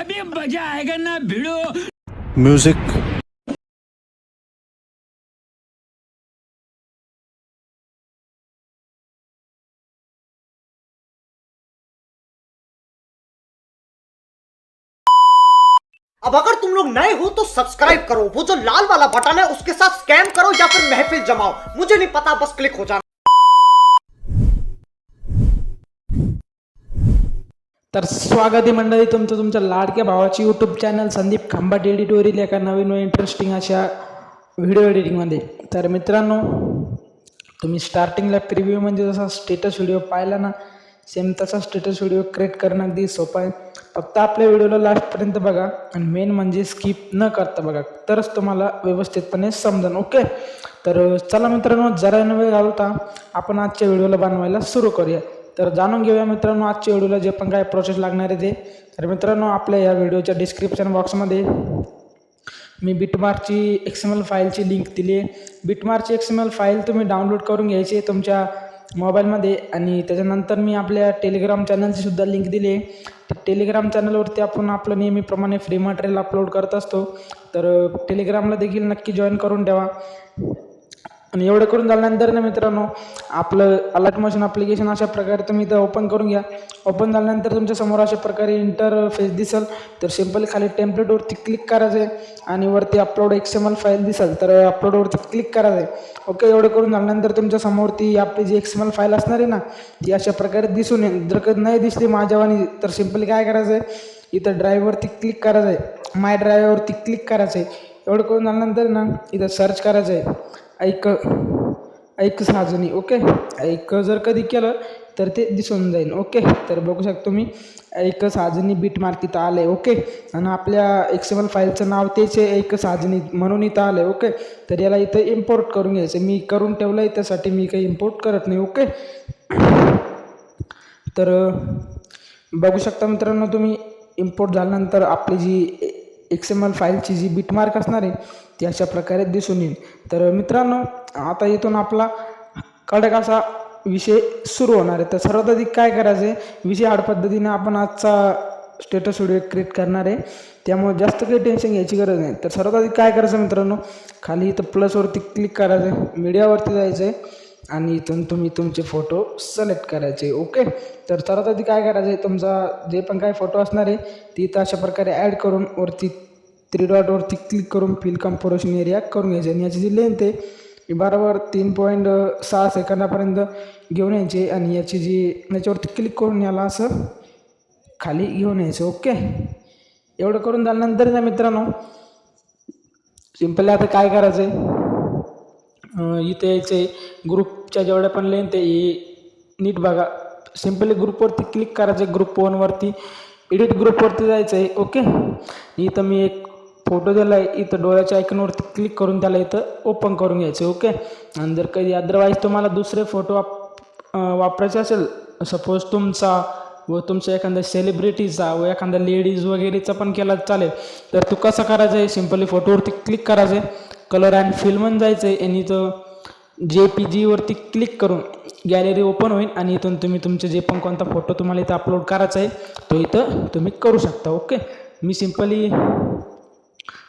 अभी मजा आएगा ना भिड़ो। म्यूजिक। अब अगर तुम लोग नए हो तो सब्सक्राइब करो, वो जो लाल वाला बटन है उसके साथ स्कैम करो या फिर महफिल जमाओ, मुझे नहीं पता, बस क्लिक हो जाना। तर स्वागत आहे मंडळी तुमचं तुमच्या लाडक्या भावाची यूट्यूब चॅनल संदीप खांबाट एडिटोरियल एका नवीन व इंटरेस्टिंग अशा व्हिडिओ एडिटिंगमध्ये। तर मित्रांनो, तुम्ही स्टार्टिंगला प्रिव्ह्यू म्हणजे जसा स्टेटस व्हिडिओ पाहिला ना, सेम तसा स्टेटस व्हिडिओ क्रिएट करणं अगदी सोपं आहे। फक्त आपल्या व्हिडिओला लास्टपर्यंत बघा आणि मेन म्हणजे स्किप न करता बघा, तरच तुम्हाला व्यवस्थितपणे समजेल। ओके, तर चला मित्रांनो, जरा न वेळ घालवता आपण आजच्या व्हिडिओला बनवायला सुरू करूया। तर जाणून घेऊया मित्रांनो आजच्या व्हिडिओला जे पण काय प्रोसेस लागणार आहे ते। तर मित्रांनो, आपल्या या व्हिडिओच्या डिस्क्रिप्शन बॉक्समध्ये मी बिटमार्कची XML फाईलची लिंक दिली आहे। बिटमार्कची XML फाईल तुम्ही डाउनलोड करून घ्यायची आहे तुमच्या मोबाईलमध्ये, आणि त्याच्यानंतर मी आपल्या टेलिग्राम चॅनलची सुद्धा लिंक दिली आहे। टेलिग्राम चॅनलवरती आपण आपलं नेहमीप्रमाणे फ्री मटेरियल अपलोड करत असतो, तर टेलिग्रामला देखील नक्की जॉईन करून ठेवा। आणि एवढं करून झाल्यानंतर ना मित्रांनो, आपलं अलर्ट मोशन ॲप्लिकेशन अशा प्रकारे तुम्ही इथं ओपन करून घ्या। ओपन झाल्यानंतर तुमच्या समोर अशा प्रकारे इंटरफेस दिसेल, तर सिम्पली खाली टेम्पलेटवरती क्लिक करायचं आहे आणि वरती अपलोड XML फाईल दिसेल, तर अपलोडवरती क्लिक करायचं आहे। ओके, एवढं करून झाल्यानंतर तुमच्या समोर ती आपली जी XML फाईल असणार आहे ना, ती अशा प्रकारे दिसून येईल। जर कधी नाही दिसली माझ्यावानी, तर सिम्पली काय करायचं आहे, इथं ड्राईव्हवरती क्लिक करायचं आहे, माय ड्राईव्हवरती क्लिक करायचं आहे। एवढं करून झाल्यानंतर ना इथं सर्च करायचं आहे ऐक साजनी। ओके, ऐक जर कधी केलं तर ते दिसून जाईल। ओके, तर बघू शकता तुम्ही ऐक साजनी बिटमार्क इथं आलं आहे। ओके, आणि आपल्या XML फाईलचं नाव तेच आहे, ऐक साजनी म्हणून इथं आलं आहे। ओके, तर याला इथं इम्पोर्ट करून घ्यायचं, मी करून ठेवलं आहे, त्यासाठी मी काही इम्पोर्ट करत नाही। ओके, तर बघू शकता मित्रांनो तुम्ही, इम्पोर्ट झाल्यानंतर आपली जी XML फाईलची जी बिटमार्क असणार आहे ती अशा प्रकारे दिसून येईल। तर मित्रांनो, आता इथून आपला कडक असा विषय सुरू होणार आहे। तर सर्वात आधी काय करायचं आहे, विषय हार्ड पद्धतीने आपण आजचा स्टेटस व्हिडिओ क्रिएट करणार आहे, त्यामुळे जास्त काही टेन्शन घ्यायची गरज नाही। तर सर्वात आधी काय करायचं मित्रांनो, खाली इथं प्लसवरती क्लिक करायचं आहे, मीडियावरती जायचं आहे आणि इथून तुम्ही तुमचे फोटो सिलेक्ट करायचे। ओके, तर सर्वात आधी काय करायचं आहे, तुमचा जे पण काय फोटो असणार आहे ती इथं अशा प्रकारे ॲड करून वरती 3 डॉटवरती क्लिक करून फिल कम्पोजिशन एरिया करून घ्यायचे, आणि याची जी लेंथ आहे ही बरोबर 3.6 सेकंदापर्यंत घेऊन यायची, आणि याची जी याच्यावरती क्लिक करून याला असं खाली घेऊन यायचं। ओके, एवढं करून झाल्यानंतर ना मित्रांनो, सिम्पली आता काय करायचं आहे, इथे यायचं आहे, ग्रुपच्या जेवढ्या पण लेंथ आहे ही नीट बघा। सिम्पली ग्रुपवरती क्लिक करायचं आहे, ग्रुप 1वरती एडिट ग्रुपवरती जायचं आहे। ओके, इथं मी एक फोटो दिला आहे, इथं डोळ्याच्या आयकॉनवरती क्लिक करून त्याला इथं ओपन करून घ्यायचं। ओके, आणि जर कधी अदरवाईज तुम्हाला दुसरे फोटो वापरायचे असेल, सपोज तुमचा व तुमच्या एखाद्या सेलिब्रिटीचा व एखाद्या लेडीज वगैरेचा पण केला चालेल, तर तो कसा करायचा आहे, सिम्पली फोटोवरती क्लिक करायचं आहे, कलर अँड फिल्ममध्ये जायचं आहे, आणि इथं JPG क्लिक करून गॅलरी ओपन होईल, आणि इथून तुम्ही तुमचे जे पण कोणता फोटो तुम्हाला इथं अपलोड करायचा आहे तो इथं तुम्ही करू शकता। ओके, मी सिम्पली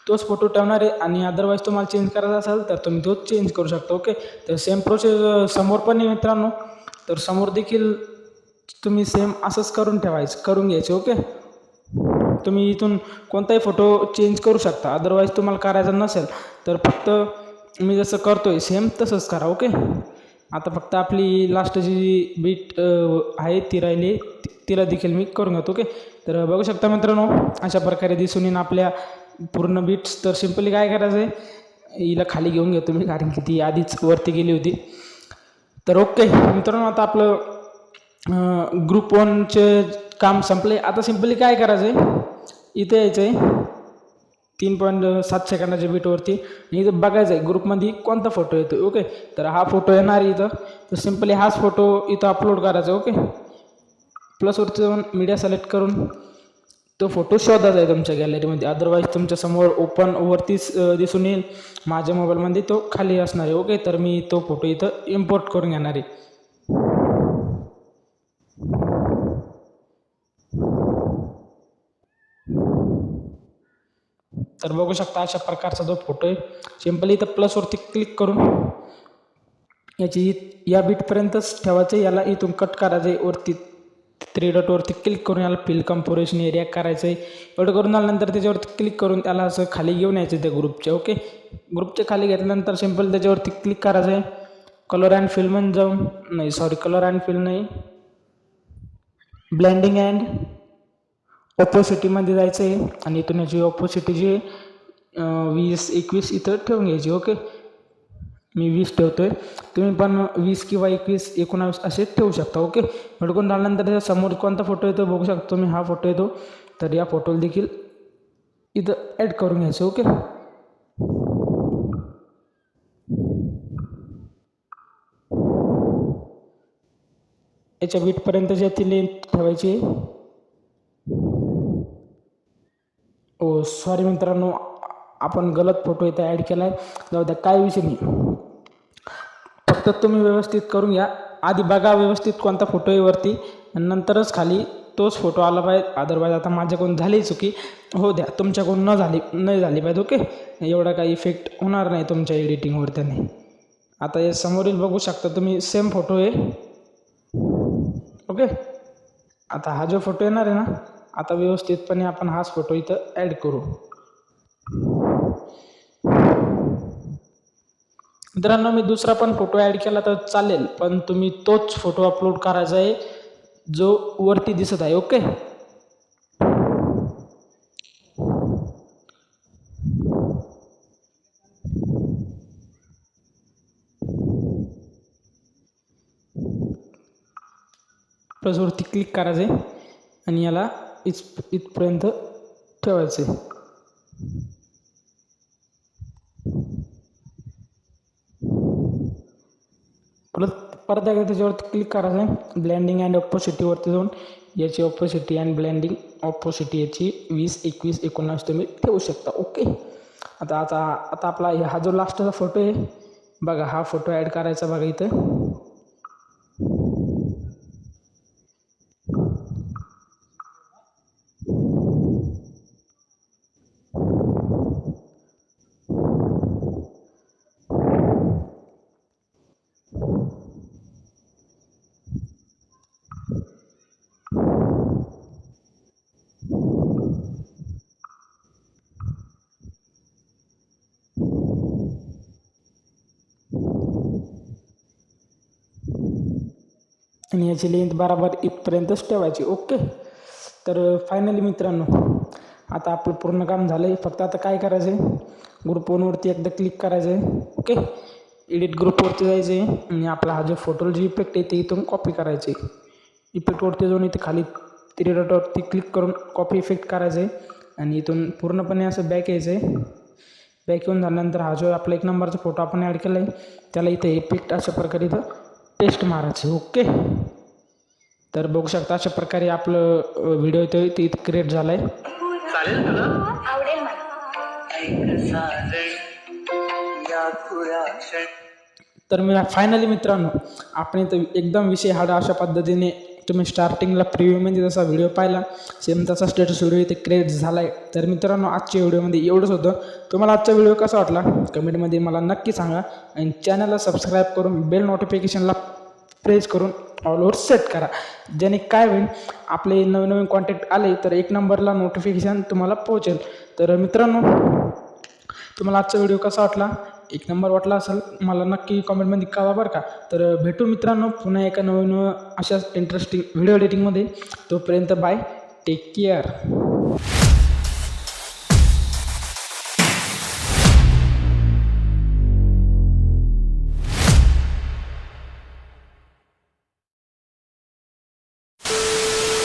तोच फोटो ठेवणार आहे, आणि अदरवाईज तुम्हाला चेंज करायचा असेल तर तुम्ही तोच चेंज करू शकता। ओके, तर सेम प्रोसेस समोर पण आहे मित्रांनो, तर समोर देखील तुम्ही सेम असंच करून घ्यायचे। ओके, तुम्ही इथून कोणताही फोटो चेंज करू शकता, अदरवाईज तुम्हाला करायचं नसेल तर फक्त मी जसं करतोय सेम तसंच करा। ओके, आता फक्त आपली लास्ट जी बीट आहे ती राहिली, तिला देखील मी करून घेतो। ओके, तर बघू शकता मित्रांनो अशा प्रकारे दिसून येईन आपल्या पूर्ण बीट्स। तर सिम्पली काय करायचं आहे, हिला खाली घेऊन घेतो मी, कारण की ती आधीच वरती गेली होती। तर ओके मित्रांनो, आता आपलं ग्रुप 1चे काम संपले। आता सिम्पली काय करायचं आहे, इथे यायचं आहे 3.7 सेकंदाच्या बीटवरती, आणि इथं बघायचं आहे ग्रुपमध्ये कोणता फोटो येतो। ओके, तर हा फोटो येणार इथं, तर सिम्पली हाच फोटो इथं अपलोड करायचा। ओके, प्लसवरती जाऊन मीडिया सिलेक्ट करून तो फोटो शोधायचा आहे तुमच्या गॅलरीमध्ये, अदरवाईज तुमच्या समोर ओपन वरतीच दिसून येईल, माझ्या मोबाईलमध्ये तो खाली असणार आहे। ओके, तर मी तो फोटो इथं इम्पोर्ट करून घेणार आहे। तर बघू शकता अशा प्रकारचा जो फोटो आहे. सिम्पली इथं प्लसवरती क्लिक करून याची या बीटपर्यंतच ठेवायचं आहे. याला इथून कट करायचं आहे. वरती 3 डॉटवरती क्लिक करून याला फिल कम्पोजिशन एरिया करायचं आहे. एवढं करून आल्यानंतर त्याच्यावरती क्लिक करून त्याला असं खाली घेऊन यायचं त्या ग्रुपच्या. ओके, ग्रुपच्या खाली घेतल्यानंतर सिम्पल त्याच्यावरती क्लिक करायचं आहे. कलर अँड फिल जाऊन कलर अँड फिल नाही, ब्लेंडिंग अँड ऑपोसिटीमध्ये जायचं आहे. आणि इथून याची ऑपोसिटी जी 20-21 इथं ठेवून घ्यायची. ओके, मी 20 ठेवतो आहे. तुम्ही पण 20 किंवा 21-19 असे ठेवू शकता. ओके, भडकून झाल्यानंतर त्याच्या समोर कोणता फोटो येतो बघू शकतो तुम्ही. हा फोटो येतो, तर या फोटोला देखील इथं ॲड करून घ्यायचं. ओके, याच्या बीटपर्यंत याची लेंथ ठेवायची आहे. ओ सॉरी मित्रांनो, आपण गलत फोटो इथं ॲड केला आहे. जाऊ द्या, काय विषय नाही. फक्त तुम्ही व्यवस्थित करून घ्या. आधी बघा व्यवस्थित कोणता फोटो आहे वरती आणि नंतरच खाली तोच फोटो आला पाहिजे. अदरवाईज आता माझ्याकडून झाली चुकी, हो द्या, तुमच्याकडून नाही झाली पाहिजे. ओके, एवढा काही इफेक्ट होणार नाही तुमच्या एडिटिंगवर त्याने. आता हे समोरील बघू शकता तुम्ही, सेम फोटो आहे. ओके, आता हा जो फोटो येणार आहे ना, आता व्यवस्थितपणे आपण हाच फोटो इथं ॲड करू. मित्रांनो, मी दुसरा पण फोटो ॲड केला तर चालेल, पण तुम्ही तोच फोटो अपलोड करायचा आहे जो वरती दिसत आहे. ओके, प्लसवरती क्लिक करायचं आहे आणि याला इथपर्यंत ठेवायचं आहे. परत एकदा त्याच्यावरती क्लिक करायचं आहे. ब्लेंडिंग अँड ऑपोसिटीवरती जाऊन याची ऑपोसिटी अँड ब्लेंडिंग ऑपोसिटी याची 20-21-19 तुम्ही ठेवू शकता. ओके, आता आता आता आपला हा जो लास्टचा फोटो आहे बघा, हा फोटो ॲड करायचा बघा इथं. आणि याची लेंथ बराबर इथपर्यंतच ठेवायची. ओके, तर फायनली मित्रांनो आता आपलं पूर्ण काम झालं आहे. फक्त आता काय करायचं आहे, ग्रुप 1वरती एकदा क्लिक करायचं आहे. ओके, एडिट ग्रुपवरती जायचं आहे आणि आपला हा जो फोटोला जो इफेक्ट आहे ते इथून कॉपी करायचे. इफेक्टवरती जाऊन इथे खाली 3 डॉटवरती क्लिक करून कॉपी इफेक्ट करायचं आहे आणि इथून पूर्णपणे असं बॅक यायचं आहे. बॅक येऊन झाल्यानंतर हा जो आपला 1 नंबरचा फोटो आपण ॲड केला आहे त्याला इथे इफेक्ट अशा प्रकारे इथं पेस्ट मारायचे. ओके, तर बघू शकता अशा प्रकारे आपलं व्हिडिओ इथं क्रिएट झाला आहे. चालेल तुला? आवडेल मला. तर मी फायनली मित्रांनो आपण इथं एकदम विषय हार्ड अशा पद्धतीने तुम्ही स्टार्टिंगला प्रिव्ह्यूमध्ये जसा व्हिडिओ पाहिला सेम तसा स्टेटस व्हिडिओ इथे क्रिएट झाला आहे. तर मित्रांनो आजच्या व्हिडिओमध्ये एवढंच होतं. तुम्हाला आजचा व्हिडिओ कसा वाटला कमेंटमध्ये मला नक्की सांगा आणि चॅनलला सबस्क्राईब करून बेल नोटिफिकेशनला प्रेस करून ऑलवर सेट करा. ज्याने काय होईल, आपले नवीन नवीन कॉन्टॅक्ट आले तर 1 नंबरला नोटिफिकेशन तुम्हाला पोहोचेल. तर मित्रांनो तुम्हाला आजचा व्हिडिओ कसा वाटला, 1 नंबर वाटला असेल मला नक्की कॉमेंटमध्ये कळवा बरं का. तर भेटू मित्रांनो पुन्हा एका नवीन अशाच इंटरेस्टिंग व्हिडिओ एडिटिंगमध्ये. तोपर्यंत बाय, टेक केअर.